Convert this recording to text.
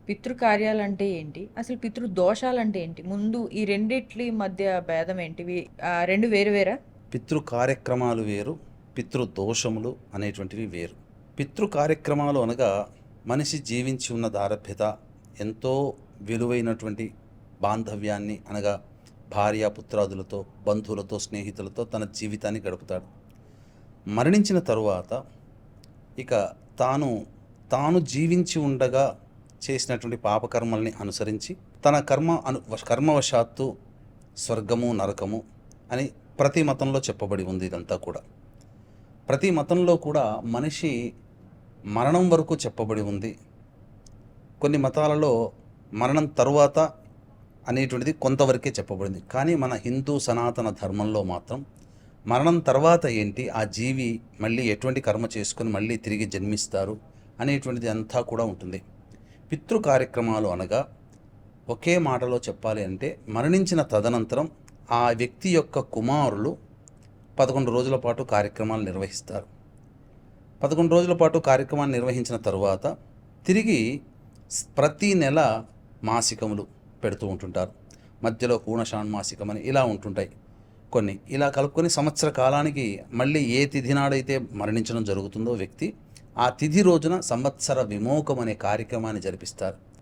పితృకార్యాలంటే ఏంటి? అసలు పితృదోషాలంటే ఏంటి? ముందు ఈ రెండిట్లి మధ్య భేదం ఏంటివి? 2 వేరు వేరా? పితృ కార్యక్రమాలు వేరు, పితృదోషములు అనేటువంటివి వేరు. పితృ కార్యక్రమాలు అనగా మనిషి జీవించి ఉన్న దారభ్యత, ఎంతో విలువైనటువంటి బాంధవ్యాన్ని అనగా భార్యాపుత్రాదులతో, బంధువులతో, స్నేహితులతో తన జీవితాన్ని గడుపుతాడు. మరణించిన తరువాత ఇక తాను తాను జీవించి ఉండగా చేసినటువంటి పాపకర్మల్ని అనుసరించి తన కర్మవశాత్తు స్వర్గము, నరకము అని ప్రతి మతంలో చెప్పబడి ఉంది. ఇదంతా కూడా ప్రతి మతంలో కూడా మనిషి మరణం వరకు చెప్పబడి ఉంది. కొన్ని మతాలలో మరణం తరువాత అనేటువంటిది కొంతవరకే చెప్పబడింది. కానీ మన హిందూ సనాతన ధర్మంలో మాత్రం మరణం తర్వాత ఏంటి, ఆ జీవి మళ్ళీ ఎటువంటి కర్మ చేసుకొని మళ్ళీ తిరిగి జన్మిస్తారు అనేటువంటిది అంతా కూడా ఉంటుంది. పితృ కార్యక్రమాలు అనగా ఒకే మాటలో చెప్పాలి అంటే మరణించిన తదనంతరం ఆ వ్యక్తి యొక్క కుమారులు 11 రోజుల పాటు కార్యక్రమాలు నిర్వహిస్తారు. 11 రోజుల పాటు కార్యక్రమాన్ని నిర్వహించిన తరువాత తిరిగి ప్రతి నెల మాసికములు పెడుతూ ఉంటుంటారు. మధ్యలో పూర్ణషాణ్మాసికం అని ఇలా ఉంటుంటాయి. కొన్ని ఇలా కలుపుకొని సంవత్సర కాలానికి మళ్ళీ ఏ తిథి నాడైతే మరణించడం జరుగుతుందో వ్యక్తి, ఆ తిథి రోజున సంవత్సర విమోకం అనే కార్యక్రమాన్ని జరిపిస్తారు.